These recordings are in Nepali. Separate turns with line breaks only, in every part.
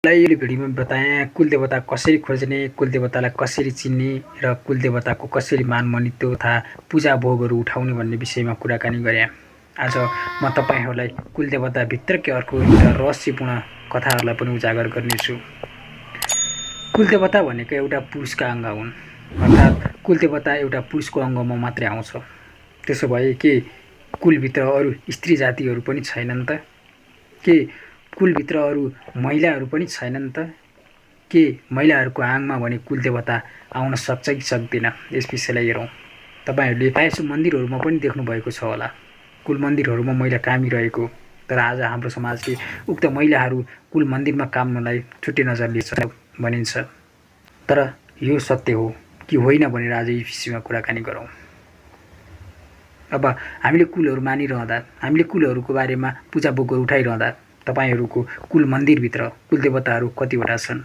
यो भिडियोमा बताएँ कुल देवता कसरी खोज्ने, कुल देवतालाई कसरी चिन्ने र कुल देवताको कसरी मान-मनित्व तथा पूजा भोगहरू उठाउने भन्ने विषयमा कुराकानी गरेँ। आज म तपाईहरूलाई कुल देवताभित्रकै अर्को एउटा रहस्यपूर्ण कथाहरूलाई पनि उजागर गर्नेछु। कुल देवता भनेको एउटा पुरुषका अङ्ग हुन्, अर्थात् कुल देवता एउटा पुरुषको अङ्गमा मात्रै आउँछ। त्यसो भए के कुलभित्र अरू स्त्री जातिहरू पनि छैनन् त? के कुलभित्र अरू महिलाहरू पनि छैनन् त? के महिलाहरूको आङमा भने कुल देवता आउन सक्छ कि सक्दैन? यस विषयलाई हेरौँ। तपाईहरूले प्रायः मन्दिरहरूमा पनि देख्नुभएको छ होला, कुल मन्दिरहरूमा महिला कामिरहेको। तर आज हाम्रो समाजले उक्त महिलाहरू कुल मन्दिरमा कामलाई छुट्टै नजरले भनिन्छ। तर यो सत्य हो कि होइन भनेर आज यी विषयमा कुराकानी गरौँ। अब हामीले कुलहरू मानिरहँदा, हामीले कुलहरूको बारेमा पूजा भोगहरू उठाइरहँदा तपाईहरूको कुल मन्दिरभित्र कुल देवताहरू कतिवटा छन्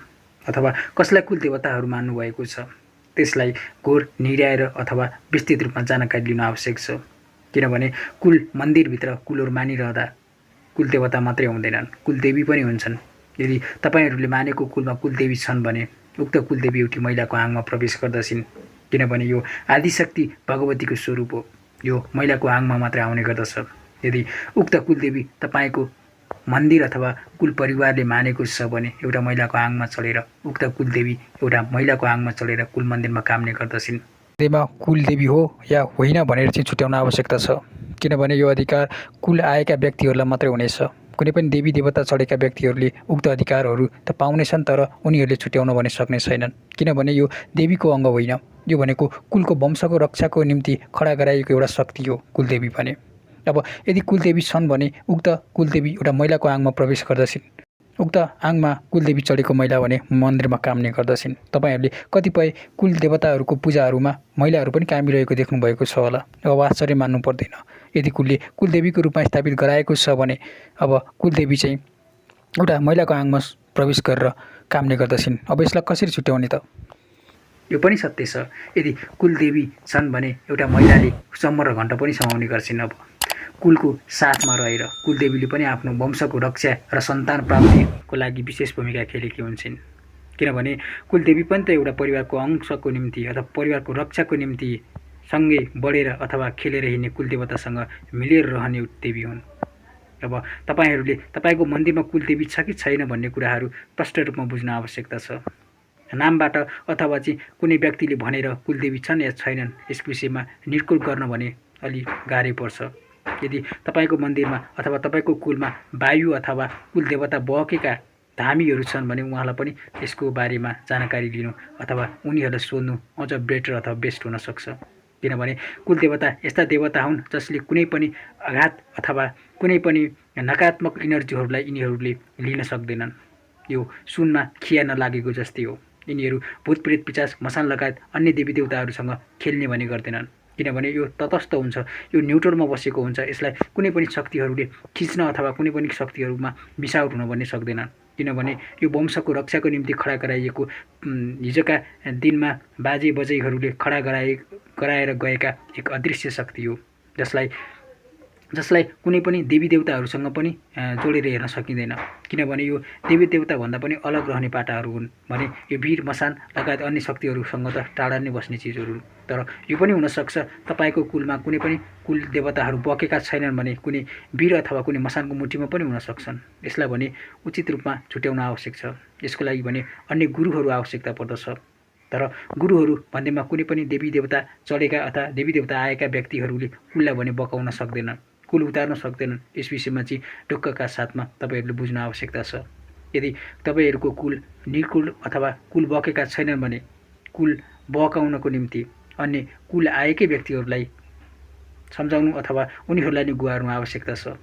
अथवा कसलाई कुल देवताहरू मान्नुभएको छ, त्यसलाई घोर निराएर अथवा विस्तृत रूपमा जानकारी लिन आवश्यक छ। किनभने कुल मन्दिरभित्र कुलहरू मानिरहँदा कुल देवता मात्रै हुँदैनन्, कुलदेवी पनि हुन्छन्। यदि तपाईहरूले मानेको कुलमा कुलदेवी छन् भने उक्त कुलदेवी एउटी महिलाको आङमा प्रवेश गर्दछिन्। किनभने यो आदिशक्ति भगवतीको स्वरूप हो, यो महिलाको आङमा मात्रै आउने गर्दछ। यदि उक्त कुलदेवी तपाईको मन्दिर अथवा कुल परिवारले मानेको छ भने एउटा महिलाको आङमा चढेर उक्त कुलदेवी एउटा महिलाको आङमा चढेर कुल मन्दिरमा काम्ने गर्दछिन्। देवमा कुलदेवी हो या होइन भनेर चाहिँ छुट्याउन आवश्यकता छ। किनभने यो अधिकार कुल आएका व्यक्तिहरूलाई मात्रै हुनेछ। कुनै पनि देवी देवता चढेका व्यक्तिहरूले उक्त अधिकारहरू त पाउनेछन्, तर उनीहरूले छुट्याउन भने सक्ने छैनन्। किनभने यो देवीको अङ्ग होइन, यो भनेको कुलको वंशको रक्षाको निम्ति खडा गराइएको एउटा शक्ति हो कुलदेवी भने। अब यदि कुलदेवी छन् भने उक्त कुलदेवी एउटा महिलाको आङमा प्रवेश गर्दछिन्। उक्त आङमा कुलदेवी चढेको महिला भने मन्दिरमा काम्ने गर्दछिन्। तपाईहरूले कतिपय कुल देवताहरूको पूजाहरूमा महिलाहरू पनि कामिरहेको देख्नुभएको छ होला। अब आश्चर्य मान्नु पर्दैन। यदि कुलले कुलदेवीको रूपमा स्थापित गराएको छ भने अब कुलदेवी चाहिँ एउटा महिलाको आङमा प्रवेश गरेर काम्ने गर्दछिन्। अब यसलाई कसरी छुट्याउने त? यो पनि सत्य छ। यदि कुलदेवी छन् भने एउटा महिलाले चम्म र घण्ट पनि समाउने गर्छिन्। अब कुलको साथमा रहेर कुलदेवीले पनि आफ्नो वंशको रक्षा र सन्तान प्राप्तिको लागि विशेष भूमिका खेलेकी हुन्छन्। किनभने कुलदेवी पनि त एउटा परिवारको अंशको निम्ति अथवा परिवारको रक्षाको निम्ति सँगै बढेर अथवा खेलेर हिँड्ने कुलदेवतासँग मिलेर रहने देवी हुन्। अब तपाईहरूले तपाईँको मन्दिरमा कुलदेवी छ कि छैन भन्ने कुराहरू स्पष्ट रूपमा बुझ्न आवश्यकता छ। नामबाट अथवा चाहिँ कुनै व्यक्तिले भनेर कुलदेवी छन् या छैनन् यस विषयमा निर्कुल गर्न भने अलि गाह्रै पर्छ। यदि तपाईँको मन्दिरमा अथवा तपाईँको कुलमा वायु अथवा कुल देवता बहकेका धामीहरू छन् भने उहाँलाई पनि यसको बारेमा जानकारी लिनु अथवा उनीहरूलाई सोध्नु अझ बेटर अथवा बेस्ट हुन सक्छ। किनभने कुल देवता यस्ता देवता हुन् जसले कुनै पनि आघात अथवा कुनै पनि नकारात्मक इनर्जीहरूलाई यिनीहरूले लिन सक्दैनन्। यो सुनमा खिया नलागेको जस्तै हो। यिनीहरू भूतप्रेत पिशाच मसान लगायत अन्य देवी देवताहरूसँग खेल्ने भने गर्दैनन्। किनभने यो तटस्थ हुन्छ, यो न्युट्रलमा बसेको हुन्छ। यसलाई कुनै पनि शक्तिहरूले खिच्न अथवा कुनै पनि शक्तिहरूमा मिसावट हुन भन्ने सक्दैनन्। किनभने यो वंशको रक्षाको निम्ति खडा गराइएको हिजोका दिनमा बाजे बजैहरूले खडा गराएर गएका एक अदृश्य शक्ति हो, जसलाई कुनै पनि देवी देवताहरूसँग पनि जोडेर हेर्न सकिँदैन। किनभने यो देवी देवताभन्दा पनि अलग रहने पाटाहरू हुन् भने यो वीर मसान लगायत अन्य शक्तिहरूसँग त टाढा नै बस्ने चिजहरू हुन्। तर यो पनि हुनसक्छ तपाईँको कुलमा कुनै पनि कुल देवताहरू बकेका छैनन् भने कुनै वीर अथवा कुनै मसानको मुठीमा पनि हुन सक्छन्। यसलाई भने उचित रूपमा छुट्याउन आवश्यक छ। यसको लागि भने अन्य गुरुहरू आवश्यकता पर्दछ। तर गुरुहरू भन्दैमा कुनै पनि देवी देवता चढेका अथवा देवी देवता आएका व्यक्तिहरूले कुललाई भने बकाउन सक्दैनन्, कुल उतार्न सक्दैनन्। यस विषयमा चाहिँ ढुक्कका साथमा तपाईहरूले बुझ्न आवश्यकता छ। यदि तपाईहरूको कुल निर्कुल अथवा कुल बकेका छैनन् भने कुल बकाउनको निम्ति अन्य कुल आएकै व्यक्तिहरूलाई सम्झाउनु अथवा उनीहरूलाई नै गुहार्नु आवश्यकता छ।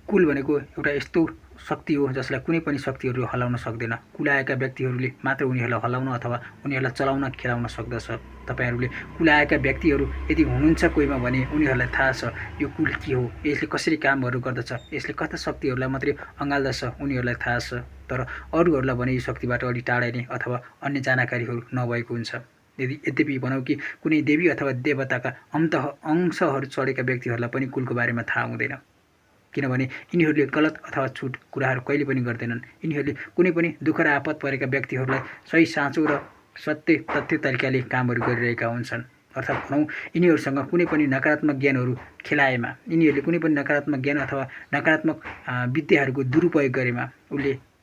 कुल भनेको एउटा यस्तो शक्ति हो जसलाई कुनै पनि शक्तिहरूले हलाउन सक्दैन। कुल आएका व्यक्तिहरूले मात्र उनीहरूलाई हलाउन अथवा उनीहरूलाई चलाउन खेलाउन सक्दछ। तपाईहरूले कुल आएका व्यक्तिहरू यदि हुनुहुन्छ कोहीमा भने उनीहरूलाई थाहा छ यो कुल के हो, यसले कसरी कामहरू गर्दछ, यसले कस्ता शक्तिहरूलाई मात्रै अँगाल्दछ उनीहरूलाई थाहा छ। तर अरूहरूलाई भने यो शक्तिबाट अलि टाढा नै अथवा अन्य जानकारीहरू नभएको हुन्छ। यद्यपि भनौँ कि कुनै देवी अथवा देवताका अंशहरू चढेका व्यक्तिहरूलाई पनि कुलको बारेमा थाहा हुँदैन। किनभने यिनीहरूले गलत अथवा छुट कुराहरू कहिले पनि गर्दैनन्। यिनीहरूले कुनै पनि दुःख र आपत परेका व्यक्तिहरूलाई सही साँचो र सत्य तथ्य तरिकाले कामहरू गरिरहेका हुन्छन्। अर्थात् भनौँ यिनीहरूसँग कुनै पनि नकारात्मक ज्ञानहरू खेलाएमा, यिनीहरूले कुनै पनि नकारात्मक ज्ञान अथवा नकारात्मक विद्याहरूको दुरुपयोग गरेमा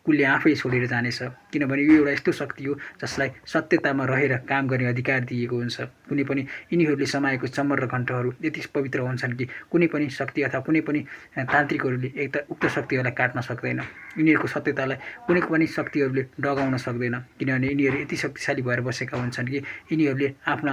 कुलले आफै छोडेर जानेछ। किनभने यो एउटा यस्तो शक्ति हो जसलाई सत्यतामा रहेर काम गर्ने अधिकार दिएको हुन्छ। कुनै पनि यिनीहरूले समाएको चम्मर र घण्टहरू यति पवित्र हुन्छन् कि कुनै पनि शक्ति अथवा कुनै पनि तान्त्रिकहरूले उक्त शक्तिहरूलाई काट्न सक्दैन। यिनीहरूको सत्यतालाई कुनै पनि शक्तिहरूले डगाउन सक्दैन, किनभने यिनीहरू यति शक्तिशाली भएर बसेका हुन्छन् कि यिनीहरूले आफ्ना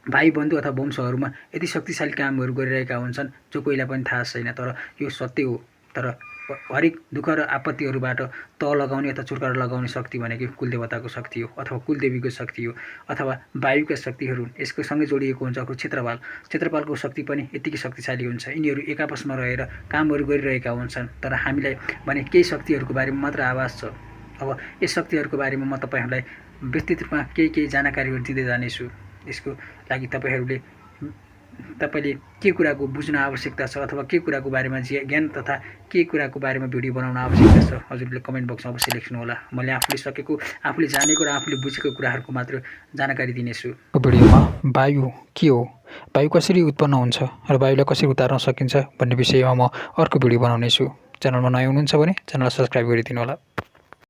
भाइ बन्धु अथवा वंशहरूमा यति शक्तिशाली कामहरू गरिरहेका हुन्छन् जो कोहीलाई पनि थाहा छैन। तर यो सत्य हो। तर हरेक दुःख र आपत्तिहरूबाट तह लगाउने अथवा छुटकारा लगाउने शक्ति भनेको कुलदेवताको शक्ति हो अथवा कुलदेवीको शक्ति हो अथवा वायुका शक्तिहरू यसको सँगै जोडिएको हुन्छ। क्षेत्रपालको शक्ति पनि यतिकै शक्तिशाली हुन्छ। यिनीहरू एक आपसमा रहेर कामहरू गरिरहेका हुन्छन्। तर हामीलाई भने केही शक्तिहरूको बारेमा मात्र आवाज छ। अब यस शक्तिहरूको बारेमा म तपाईँहरूलाई विस्तृत रूपमा केही जानकारीहरू दिँदै जानेछु। यसको लागि तपाईँले के कुराको बुझ्न आवश्यकता छ अथवा के कुराको बारेमा ज्ञान तथा के कुराको बारेमा भिडियो बनाउन आवश्यकता छ, हजुरले कमेन्ट बक्समा अवश्य लेख्नुहोला। मैले आफूले जानेको र आफूले बुझेको कुराहरूको मात्र जानकारी दिनेछु। भिडियोमा वायु के हो, वायु कसरी उत्पन्न हुन्छ र वायुलाई कसरी उतार्न सकिन्छ भन्ने विषयमा म अर्को भिडियो बनाउनेछु। च्यानलमा नयाँ हुनुहुन्छ भने च्यानललाई सब्सक्राइब गरिदिनु होला।